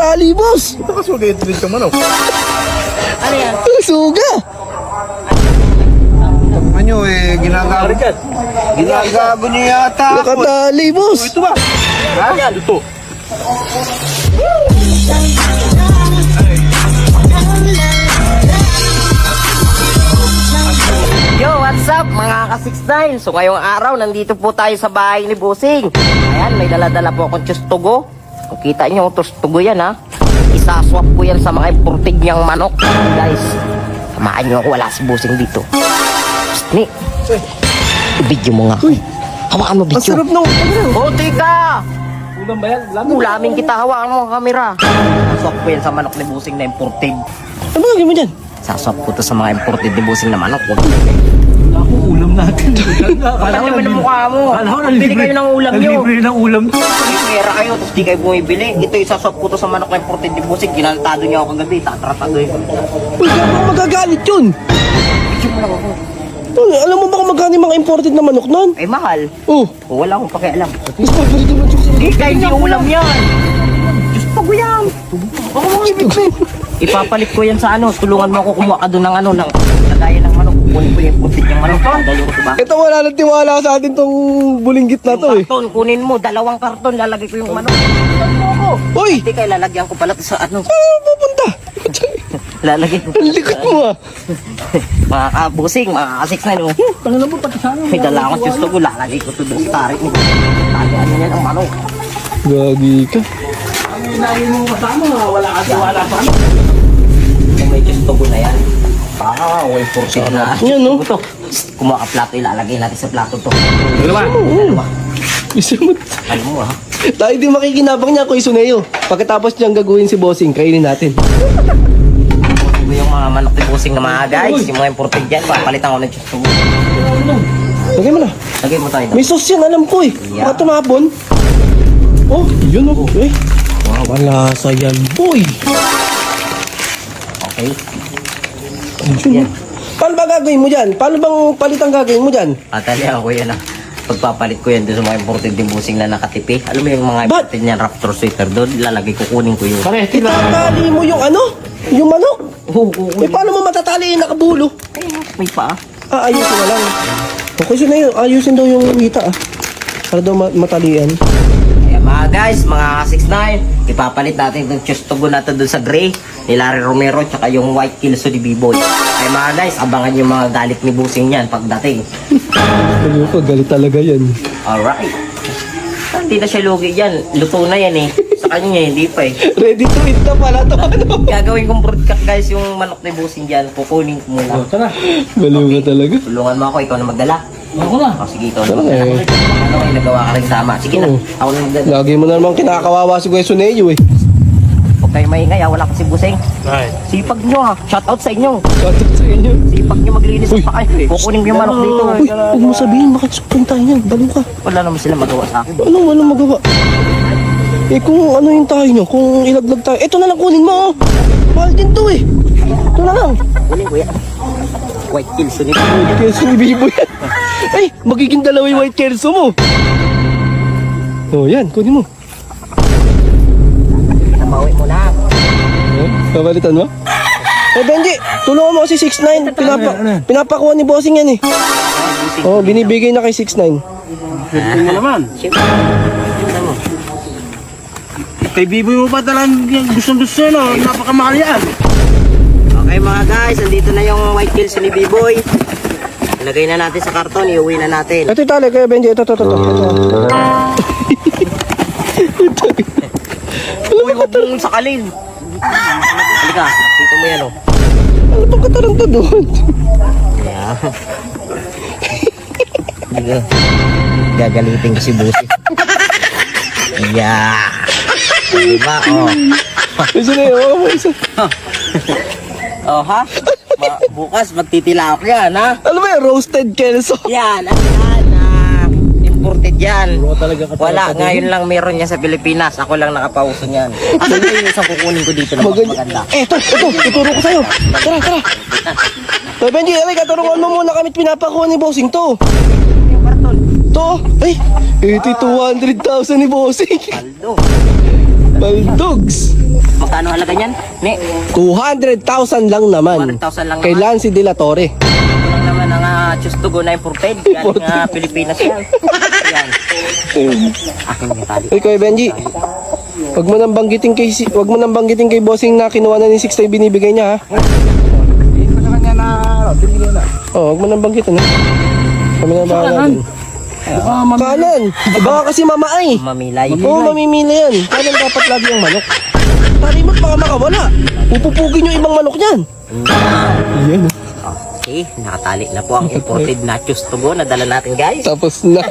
Nakatali, boss. Ito ka suga ito dito manok. Ano yan? Suga. Ano eh, ginagago. Ginagago niyo yata ako. Nakatali, boss. Ito ba? Ha? Ito. Yo, what's up mga ka-69? So ngayong araw, nandito po tayo sa bahay ni Bossing. Ayan, may dala-dala po akong tustugo. Kung kita nyo, tustugo yan ha. Isaswap ko yan sa mga imported niyang manok. Guys, samahan nyo ako, wala si Bossing dito. Psst, ni, video mo nga. Hawakan mo Ang video. sarap ng... Oh, tika! Ulam ba yan? Ulamin kita, hawakan mo ang camera. Isaswap ko yan sa manok ni Bossing na imported. Ano ba gagawin mo dyan? Saswap ko to sa mga imported ni Bossing na manok. Ako, ulam natin. Wala naman ang mukha mo. Bili kayo ng ulam nyo. Libre ng ulam. Pera kayo, tapos di kayo bumibili. Ito isaswap ko to sa manok na imported ni Bossing. Ginaltado niya ako kagabi. Tatratado yun. Uy, gano'n magagalit yun. Video mo lang ako. Uy, alam mo ba kung magkano yung mga imported na manok nun? Ay, mahal. Oh, O, wala akong pakialam. mas paborito mo dyan. Di kayo hindi ulam yan. Diyos pa ko yan. Ako mga ibig. Ipapalit ko yan sa ano. Tulungan mo ako kumuha ka doon ng ano. Ng lagayan ng manok. Kunin ko yung imported yung manok. Dalo ko ba? Ito wala nang tiwala sa atin tong bulinggit na to eh. Karton, kunin mo. 2 karton. Lalagay ko yung manok. Uy, Hindi kayo lalagyan ko pala sa ano. saan pupunta? Lalagay ko. Ang likod mo ah. Mga kabusing, mga kasik na no. Tangan mo pati sana. May dala akong gusto ko, lalagay ko to doon sa tarik mo. Tagaan niya ang manok. Gagi ka. Ang inahin mo kasama, wala ka tiwala pa. Kung may gusto ko na yan. Way porsid na. Yan, no? Ito, kumuha ka plato, ilalagay natin sa plato to. Dalawa. Dalawa. Isa mo. Alam mo ha? Tayo din makikinabang niya kung isuneyo. Pagkatapos niyang gagawin si Bossing, kainin natin. Ito yung mga manok ni busing na mga guys. Yung mga imported dyan, papalitan ko ng gusto ko. Lagay mo na. Lagay mo tayo. May sauce yan, alam ko eh. Yeah. Baka tumapon. Oh, yun oh. Eh. Wow, malasa yan, boy. Okay. Yan. Paano ba gagawin mo dyan? Paano bang palitang gagawin mo dyan? Atali ako yan ha. Pagpapalit ko yan doon sa mga imported din busing na nakatipi. Alam mo yung mga Ba't? imported niyan, Raptor sweater doon. Ilalagay ko, kunin ko yun. Pare, Itatali mo yung ano? Yung manok? Oo. Eh, paano mo matatali yung nakabulo? May paa. Ayusin na lang. Okay, so na yun. Ayusin daw yung hita ah. Para daw matalian. Kaya mga guys, mga 6'9", ipapalit natin itong chustogo natin doon sa gray ni Larry Romero tsaka yung white kilso ni B-Boy. Kaya mga guys, abangan yung mga galit ni Busing yan pagdating. Ano ko, galit talaga yan. Alright. Hindi na siya lugi yan. Luto na yan eh. Sa kanya hindi pa eh. Ready to eat na pala to. Ano? Gagawin kong broadcast guys yung manok ni Busing dyan. Kukunin ko muna. tara. Baliw ka talaga. Tulungan mo ako, ikaw na magdala. Ako na. O sige, ikaw na Tara magdala. eh. Ano, may nagawa ka rin sama. Sige na, Oo. ako na magdala. Lagi mo na naman kinakawawa si Kuya Suneyo eh. Huwag kayo maingay, wala kasi Busing. Right. Sipag nyo ha. Shout out sa inyo. Shoutout sa inyo. Sipag nyo maglinis Uy. pa kayo. Kukunin ko yung manok dito. Uy, huwag mo sabihin, bakit supin tayo niyan? Baliw ka. Wala naman sila magawa sa akin. Walang magawa. Eh kung ano yung tayo nyo, kung ilaglag tayo. Ito na lang kunin mo oh. Mahal din to eh. Ito na lang. Kunin ko yan. White kills ni Kelso ni Bibo yan. Ay, magiging dalawa yung white Kelso mo. Oh, yan, kunin mo. Nabawi mo na. Kapalitan mo? Eh, Benji, tulungan mo si 6'9". Pinapakuha ni Bossing yan eh. Oh, binibigay na kay 6'9". Ito mo naman. Siyempre. Tignan mo. Kay Biboy mo pa talagang gusto no? Napakamahal yan. Okay mga guys, andito na yung white kills ni B-Boy. Ilagay na natin sa karton, iuwi na natin. Ito tali, kaya Benji, ito. Uy, huwag mong sakalin. Halika, dito mo yan oh. Ano ba kataranta doon? Yeah. Gagalitin ko si Busi. Yeah. Diba? Oh. Isa na yun, isa. Oh ha? Bukas magtitilak yan ha? Ano ba yan, roasted Kelso? Yan, ano yan? Imported yan. Talaga ka. Wala, ngayon lang meron niya sa Pilipinas. Ako lang nakapauso niyan. Ano yung isang kukunin ko dito na maganda? Ito, tuturo ko sa'yo. Tara. So, Benji, alay, turuan mo muna kami pinapakuha ni Bossing to. Yung karton. To, ay, 200,000 ni Bossing. Paldo. Baldogs. Magkano halaga niyan? Ne, 200,000 lang naman. 200,000 lang Kay naman. Lancy De La Torre. Wala naman ang Chustugo na imported. Galing nga Pilipinas yan. Yan. Akin yung tali. Uy, Kuya Benji. Wag mo nang banggitin kay bossing na kinuha na ni 6 na binibigay niya, ha? Hindi ko sa kanya na, binili na. Oh, wag mo nang banggitin, ha? Kami na bahala dun. Kanan! Baka kasi mamaay. Mamilay. Oo, mamimili yan. Kanan dapat lagi ang manok. Tarimot baka makawala. Pupupugin yung ibang manok niyan. Yan. Okay, nakatali na po ang imported na Chustugo na dala natin, guys. Tapos na.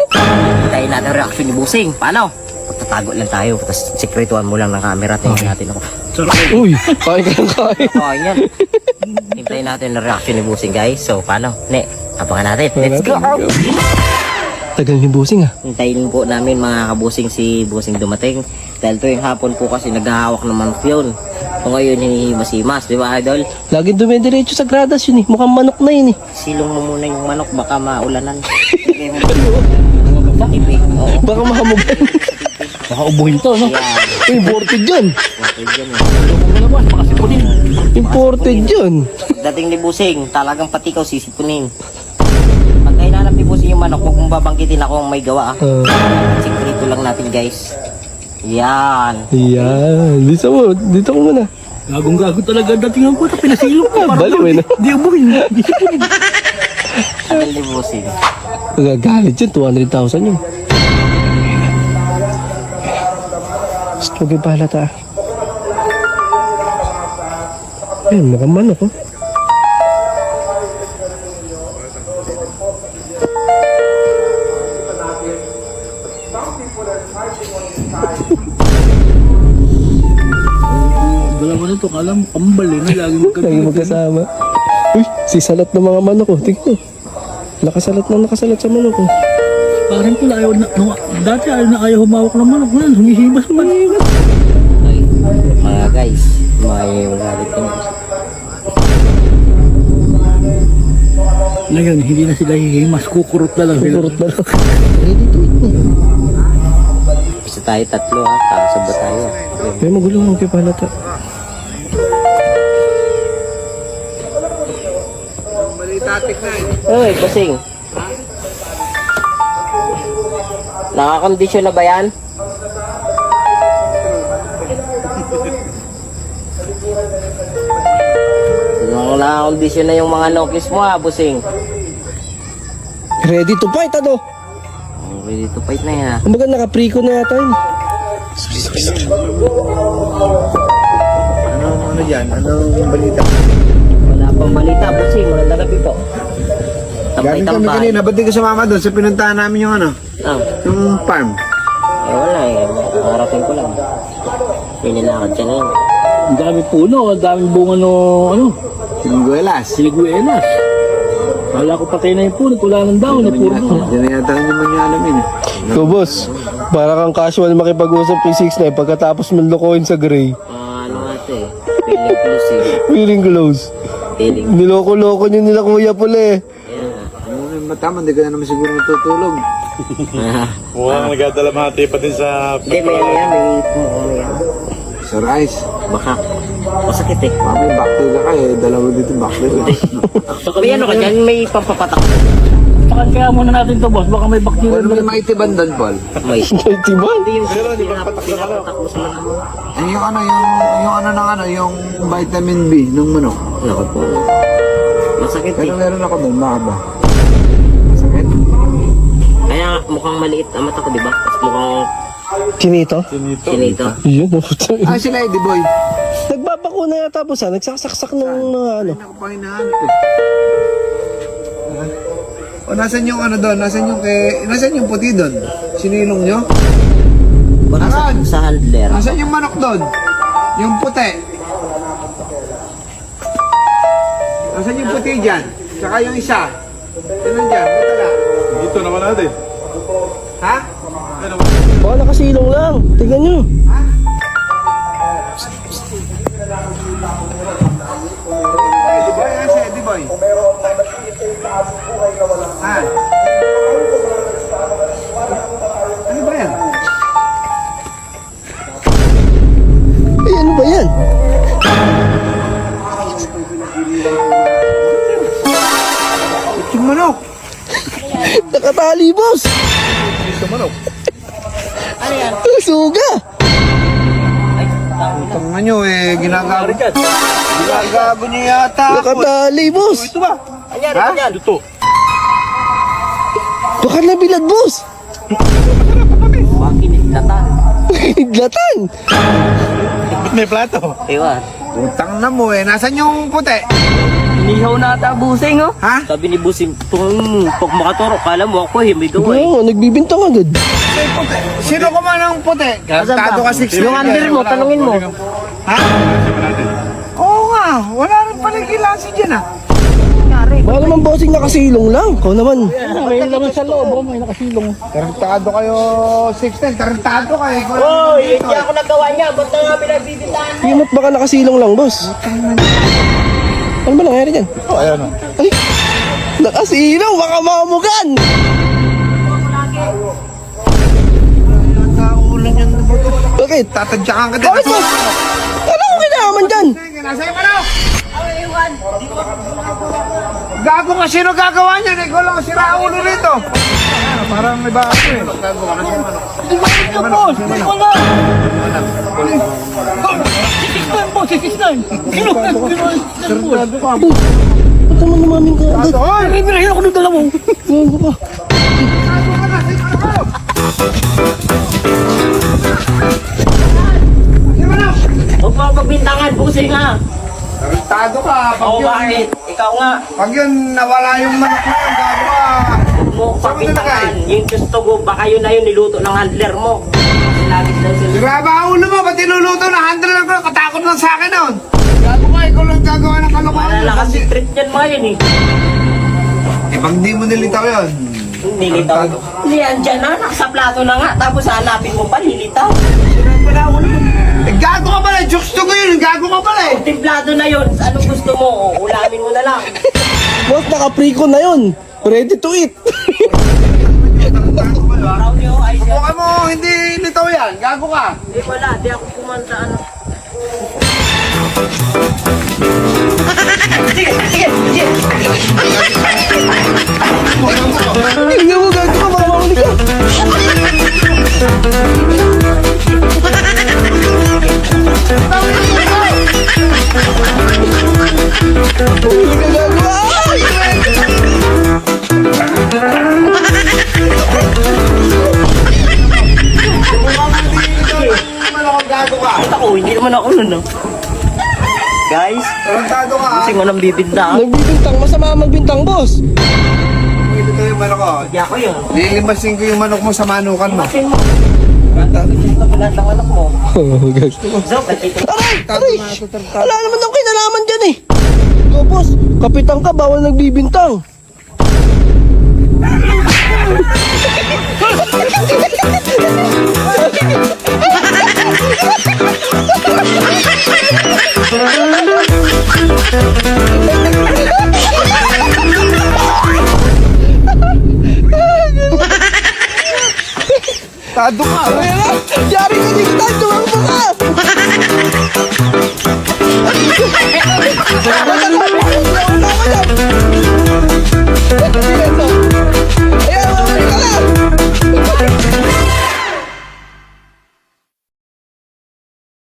Hintayin natin ang reaction ni Busing. Paano? Magtatago lang tayo. Tapos sekretuhan mo lang ng camera. Tingnan natin ako. Uy, kain ka ng kain. Oh, yan. Hintayin natin ang reaction ni Busing, guys. So, paano? Ne, abangan natin. Let's go! Tagal ni bossing, ha? Hintayin po namin mga kabusing si Busing dumating. Dahil tuwing hapon po kasi naghahawak ng manok yun. So ngayon hinihimas-himas, di ba, idol? Lagi dumidiretso sa gradas yun, eh. Mukhang manok na yun, eh. Silong mo muna yung manok, baka maulanan. Ibig, oo. Baka mahamog. Baka ubuhin to, no? Yan. Uy, imported yun. Okay, dyan, eh. Imported yun. Dating ni Busing, talagang pati ikaw sisipunin. Pag hinanap ni Busing yung manok, huwag mong babangkitin ako ang may gawa. Sikreto lang natin, guys. Yan. Yan. Dito ko muna. Gagong-gago talaga dating ang puta, pinasilong ko. Baliw, eh, no? Di ubuhin. Di sipunin. Tagal ni Busing. Nagagalit yun, 200,000 yun. Gusto ko pahalata. Ayun, mukhang manok, oh. Dalawa na to, kala mo kambal eh, na lagi Lagi magkasama. Uy, sisalat ng mga manok, oh. Tingnan. Nakasalat sa manok, oh. Parang pala ayaw na, dati ayaw humawak ng manok na, humihibas pa. Ay, mga guys, may galit ko. Ngayon, hindi na sila hihimas, kukurot na lang sila. Kurot na lang. Ready to eat na. Isa tayo tatlo, ha? Kakasabot tayo. May magulo ang kipalata. Uy, Busing. Nakakondisyon na ba yan? Nakakondisyon na yung mga nokis mo, ha, Busing. Ready to fight, ano? Ready to fight na yan, ha? Kumbaga naka-preco na yata yun. Ano dyan? Anong balita? Wala pang balita, Busing. Maganda gabi po. Galing kami Tambay-tambay. kanina, ba't di ka sumama doon sa pinuntahan namin yung ano, Ah, yung farm? wala eh. Nakarating ko lang. Pinilakad ka na yun. Ang dami puno, ang daming bunga no, ano, Siniguelas. siliguelas. Kala ko patay na yung puno, wala nang daw, na puro bunga. Yan na yata naman yung alamin eh. So boss, para kang casual makipag-usap kay 6 pagkatapos mong lokohin sa gray. Ano ate? Feeling close eh. Feeling close. Feeling. Niloko-loko nyo nila kuya pula, eh. Ano na yung matama, hindi ka na naman siguro natutulog. Mukhang nagdadalamati pa din sa... Hindi, may ano yan. May pumukulo yan. Sir Ice, Baka. Masakit eh. may bacteria ka eh, dalawa dito bacteria. May ano ka dyan? May pampapatak. Pakan kaya muna natin to, boss, baka may bacteria. Ano may maitiban doon, Paul? May. Ay, tiba. Hindi yung pinapatak mo sa mata mo. Eh, yung ano, yung ano ng ano, yung vitamin B ng manok. Naku po. Masakit Pero eh. meron ako doon, baka ba? Sakit? Kaya mukhang maliit ang mata ko, di ba? Tapos mukhang Chinito? sinito. Yun, oh. Ah, sila Eddie Boy. Nagbabakuna yata po sa, nagsasaksak ng mga ano. Ako pa hinahanap eh. O, nasan yung ano doon? Nasan yung puti doon? Sinilong nyo? Baka sa handler. Nasaan yung manok doon? Yung puti. Nasaan yung puti dyan? Saka yung isa. Ano dyan? Matala. Dito naman natin. Ha? Baka nakasilong lang. Tignan nyo. Eddie Boy, ano si Eddie Boy? Ha? Ano ba yan? Nakatali, boss. Ano yan? Suga. Tanga nyo eh, ginagago nyo yata ako. Nakatali, boss. Ito ba? Ayan, Ha? ayan. Ito. Baka na bilad, boss. Bakit nilatan? Hidlatan. Ba't may plato? Ewan. Putang na mo eh, nasan yung puti? Inihaw na ata busing, oh. Ha? Sabi ni busing, pag makaturo, kala mo ako, himido Oo, eh. nagbibintang agad. Sino ko man ang puti? Tado ka 6 Yung handle mo, tanungin mo. Ha? Oo nga, wala rin pala kilasi dyan ah. Baka naman bossing nakasilong lang. Ikaw naman. Tarantado kayo 6'10", tarantado kayo. Hoy, hindi ako nagawa niya. Ba't na nga pinagbibitahan mo? Yun at baka nakasilong lang, boss. Ano ba nangyari dyan? Oh, ayan o. Ay, nakasilaw, baka mamugan. Nakaulan yan na puto. Bakit? Tatadyakan ka din. Bakit, boss? Ano ang kinakaman dyan? Nasa iyo manok! Gago ka, sino gagawa niyan? Ikaw lang ang sira ulo rito. Parang may bago eh. Ba't naman namaming ka agad? Hoy! Birahin ako ng dalawa. Gago ka. Huwag mo pagbintangan, busing ha. Tarantado ka. Oo, bakit? Ikaw nga. Pag yun nawala yung manok mo, gago ka. Huwag mo pagbintangan. Yung gusto ko, baka yun na yun niluto ng handler mo. Kasi lagi daw sila. Grabe ang ulo mo, ba't niluluto na handle ko? Katakot lang sa akin nun. Gago ka, ikaw lang gagawa ng kalokohan. Malala kasi trip yan mga yun eh. Eh, pag di mo nilitaw yun. Nilitaw. Hindi, andyan na. Nakasa plato na nga. Tapos hanapin mo pa, nilitaw. Eh, gago ka pala, jokes to ko yun, gago ka pala eh. Timplado na yun. Anong gusto mo? Ulamin mo na lang. Boss, naka-pre-con na yun. Ready to eat. Araw niyo, ay siya. Mukha mo, hindi nilitaw yan, gago ka. Hindi wala, di ako kumanta ano. Tingnan mo, gago ka, baka mahuli ka. Mahuli ka, gago. Ay! Gago ka. Ako, hindi naman ako nun, no? Guys, Tarantado ka. kasi nga nang bibinda. Nagbibintang, masama magbintang, boss. Ito yung manok ko. Hindi ako yun. Lilimasin ko yung manok mo sa manukan mo. Kasi mo. Gusto ko lahat ng anak mo. So, katito. Aray! Aray! Wala naman akong kinalaman dyan eh. Ikaw, boss, kapitan ka, bawal nagbibintang. Tado ka. Yari ka dito tayo, tuwang mo ka!